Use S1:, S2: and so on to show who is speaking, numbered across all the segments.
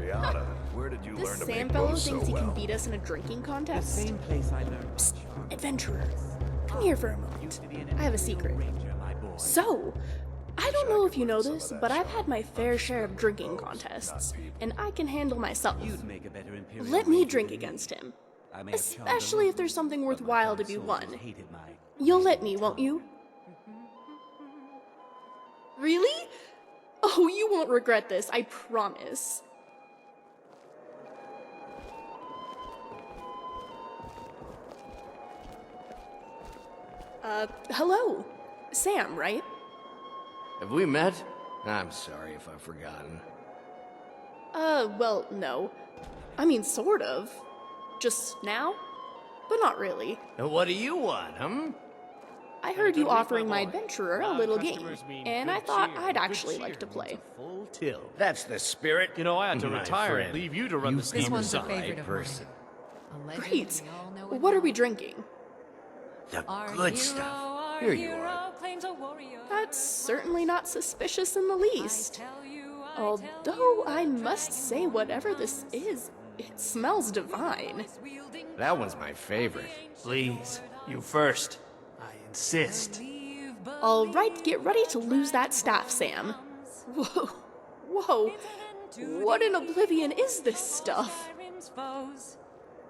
S1: Fiona, where did you
S2: This
S1: learn to
S2: Sam
S1: make
S2: fellow
S1: bows so
S2: thinks he
S1: well?
S2: can beat us in a drinking
S3: The
S2: contest?
S3: same place I learned.
S2: Psst, adventurer, come here for a moment. I have a secret. So, I don't know if you know this, but I've had my fair share of drinking contests, and I can handle myself. Let me drink against him, especially if there's something worthwhile to be won. You'll let me, won't you? Really? Oh, you won't regret this, I promise. Hello. Sam, right?
S4: Have we met? I'm sorry if I've forgotten.
S2: Well, no. I mean, sort of. Just now? But not really.
S4: Now what do you want,
S2: I heard you offering my adventurer a little game, and I thought I'd actually like to play.
S4: Full tilt. That's the spirit.
S5: You know, I had to
S4: my
S5: retire and
S4: friend.
S5: leave you to run the
S4: This
S5: scheme
S4: one's a
S5: yourself.
S4: favorite of person.
S2: Great. What are we drinking?
S4: The good stuff. Here you are.
S2: That's certainly not suspicious in the least. Although I must say, whatever this is, it smells divine.
S4: That one's my favorite.
S5: Please, you first. I insist.
S2: All right, get ready to lose that staff, Sam. Whoa. Whoa. What in oblivion is this stuff?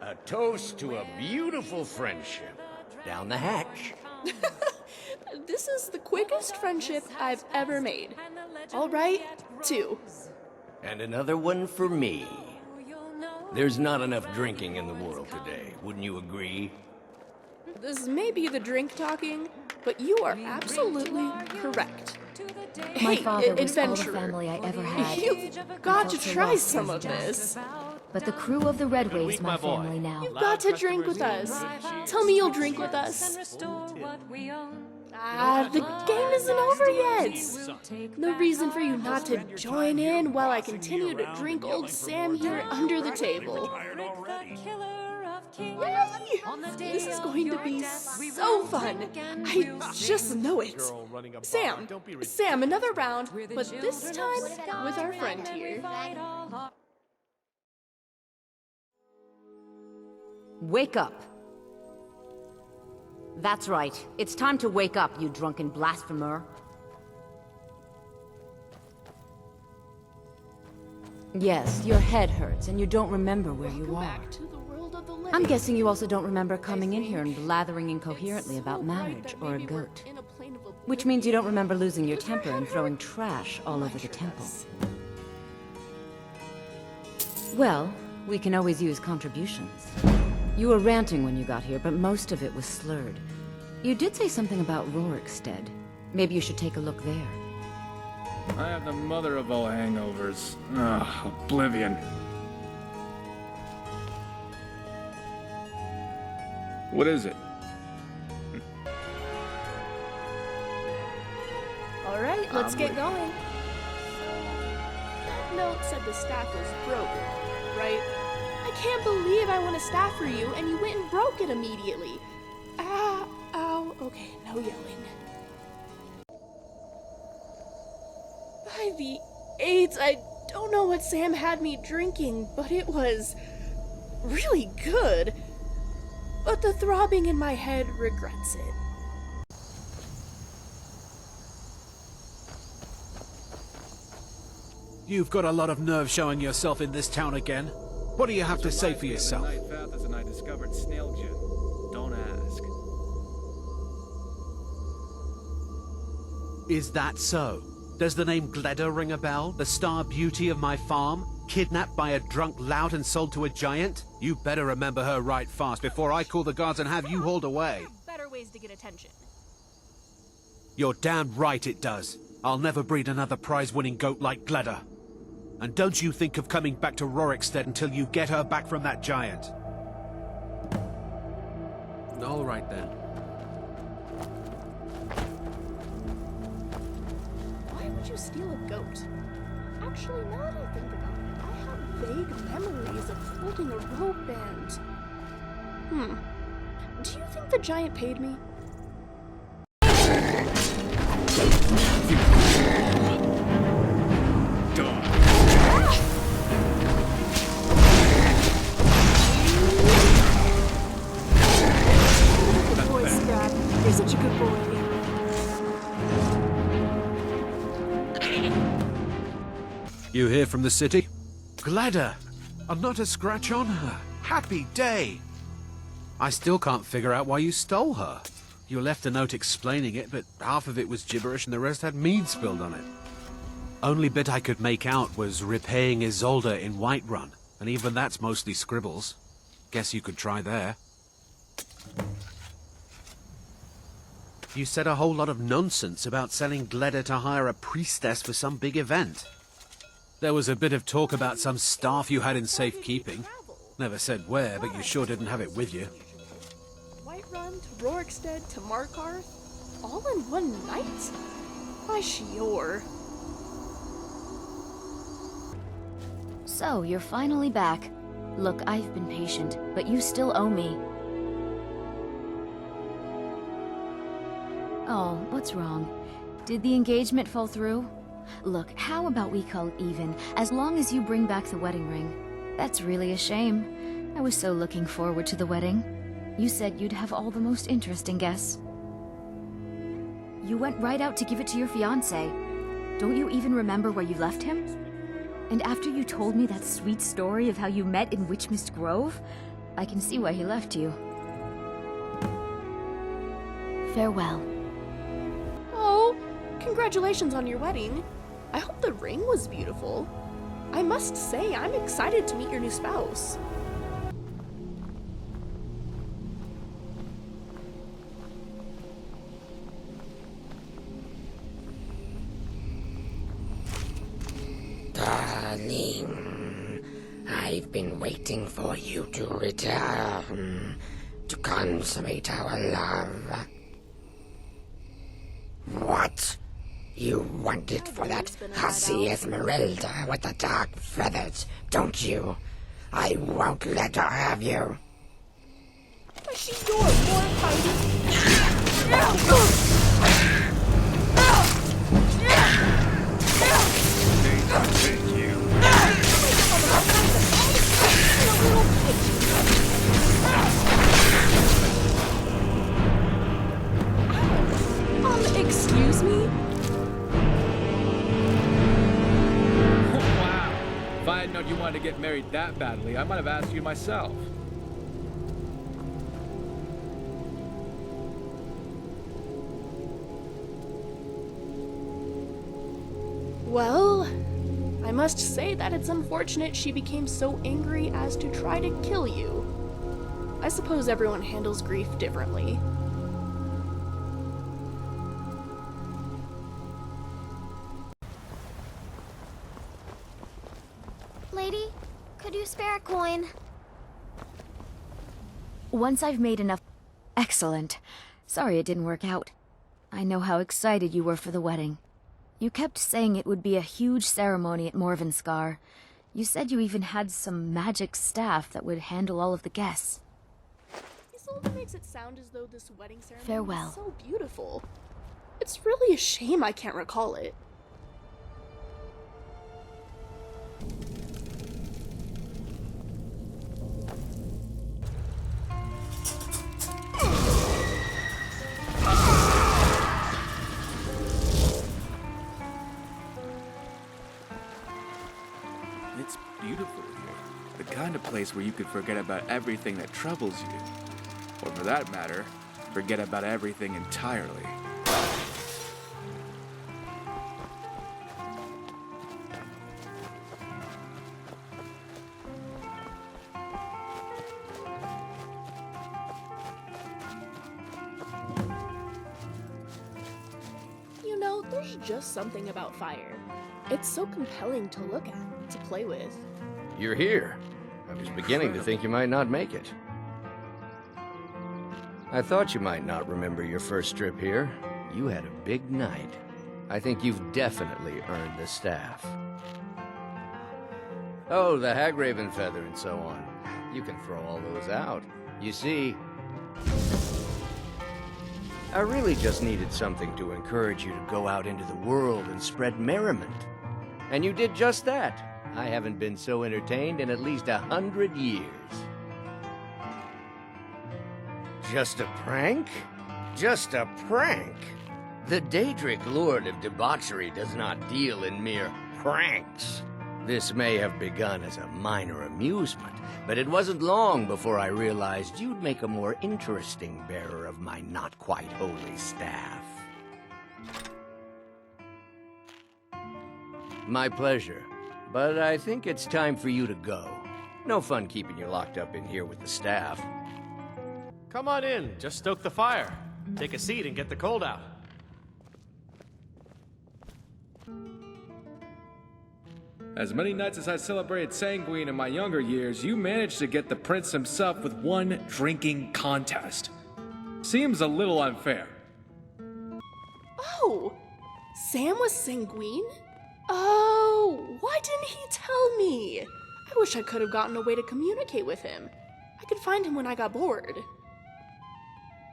S4: A toast to a beautiful friendship. Down the hatch.
S2: This is the quickest friendship I've ever made. All right, 2.
S4: And another one for me. There's not enough drinking in the world today, wouldn't you agree?
S2: This may be the drink talking, but you are absolutely correct.
S6: My
S2: Hey,
S6: father was all the
S2: adventurer,
S6: family I ever had.
S2: you've got to try some of this.
S6: But the crew of the Red Way is my
S5: my boy.
S6: family now.
S2: You've got to drink with us. Tell me you'll drink with us. The game isn't over yet. No reason for you not to join in while I continue to drink old Sam here under the table. Yay! This is going to be so fun. I just know it. Sam, another round, but this time with our friend here.
S7: Wake up. That's right. It's time to wake up, you drunken blasphemer. Yes, your head hurts and you don't remember where you are.
S2: Back to the world of the living.
S7: I'm guessing you also don't remember coming in here and blathering incoherently about
S2: So bright
S7: marriage
S2: that
S7: or a
S2: maybe we're
S7: goat.
S2: in a plane of
S7: Which means you don't remember losing your
S2: Does your
S7: temper
S2: head
S7: and throwing
S2: hurt?
S7: trash all over the
S2: Sure
S7: temple.
S2: does.
S7: Well, we can always use contributions. You were ranting when you got here, but most of it was slurred. You did say something about Rorikstead. Maybe you should take a look there.
S8: I have the mother of all hangovers. Ugh, oblivion. What is it?
S2: All right, let's get going. That note said the staff was broken, right? I can't believe I won a staff for you and you went and broke it immediately. Ah, ow, okay, no yelling. By the 8, I don't know what Sam had me drinking, but it was really good. But the throbbing in my head regrets it.
S9: You've got a lot of nerve showing yourself in this town again. What do you have to say for yourself?
S8: The night Fathers and I discovered snail gin. Don't ask.
S9: Is that so? Does the name Gleda ring a bell? The star beauty of my farm? Kidnapped by a drunk lout and sold to a giant? You better remember her right fast before I call the guards and have you hauled away.
S2: Better ways to get attention.
S9: You're damn right it does. I'll never breed another prize-winning goat like Gleda. And don't you think of coming back to Rorikstead until you get her back from that giant. All right then.
S2: Why would you steal a goat? Actually, now that I think about it, I have vague memories of holding a rope and... Do you think the giant paid me?
S9: You here from the city? Gledda! And not a scratch on her. Happy day! I still can't figure out why you stole her. You left a note explaining it, but half of it was gibberish and the rest had mead spilled on it. Only bit I could make out was repaying Isolde in Whiterun, and even that's mostly scribbles. Guess you could try there. You said a whole lot of nonsense about selling Gledda to hire a priestess for some big event. There was a bit of talk about some staff you had in safekeeping. Never said where, but you sure didn't have it with you.
S2: Whiterun to Rorikstead to Markarth, all in one night? Why, sure.
S6: So, you're finally back. Look, I've been patient, but you still owe me. Oh, what's wrong? Did the engagement fall through? Look, how about we call it even, as long as you bring back the wedding ring? That's really a shame. I was so looking forward to the wedding. You said you'd have all the most interesting guests. You went right out to give it to your fiancé. Don't you even remember where you left him? And after you told me that sweet story of how you met in Witchmist Grove, I can see why he left you. Farewell.
S2: Oh, congratulations on your wedding. I hope the ring was beautiful. I must say, I'm excited to meet your new spouse.
S1: Darling, I've been waiting for you to return, to consummate our love. What? You want it for that hussy Esmeralda with the dark feathers, don't you? I won't let her have you.
S2: Is she your more fighting? Excuse me?
S8: Wow. If I had known you wanted to get married that badly, I might have asked you myself.
S2: Well, I must say that it's unfortunate she became so angry as to try to kill you. I suppose everyone handles grief differently.
S3: Lady, could you spare a coin?
S6: Once I've made enough... Excellent. Sorry it didn't work out. I know how excited you were for the wedding. You kept saying it would be a huge ceremony at Morvenskar. You said you even had some magic staff that would handle all of the guests.
S2: Isolde makes it sound as though this wedding ceremony
S6: Farewell.
S2: is so beautiful. It's really a shame I can't recall it.
S8: It's beautiful here. The kind of place where you could forget about everything that troubles you. Or for that matter, forget about everything entirely.
S2: You know, there's just something about fire. It's so compelling to look at, to play with.
S4: You're here. I was beginning to think you might not make it. I thought you might not remember your first trip here. You had a big night. I think you've definitely earned the staff. Oh, the Hagraven feather and so on. You can throw all those out. You see, I really just needed something to encourage you to go out into the world and spread merriment. And you did just that. I haven't been so entertained in at least 100 years. Just a prank? Just a prank? The Daedric Lord of Debauchery does not deal in mere pranks. This may have begun as a minor amusement, but it wasn't long before I realized you'd make a more interesting bearer of my not-quite-holy staff. My pleasure, but I think it's time for you to go. No fun keeping you locked up in here with the staff.
S5: Come on in, just stoke the fire. Take a seat and get the cold out.
S8: As many nights as I celebrated Sanguine in my younger years, you managed to get the prince himself with one drinking contest. Seems a little unfair.
S2: Oh, Sam was sanguine? Oh, why didn't he tell me? I wish I could have gotten a way to communicate with him. I could find him when I got bored.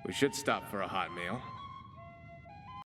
S8: We should stop for a hot meal.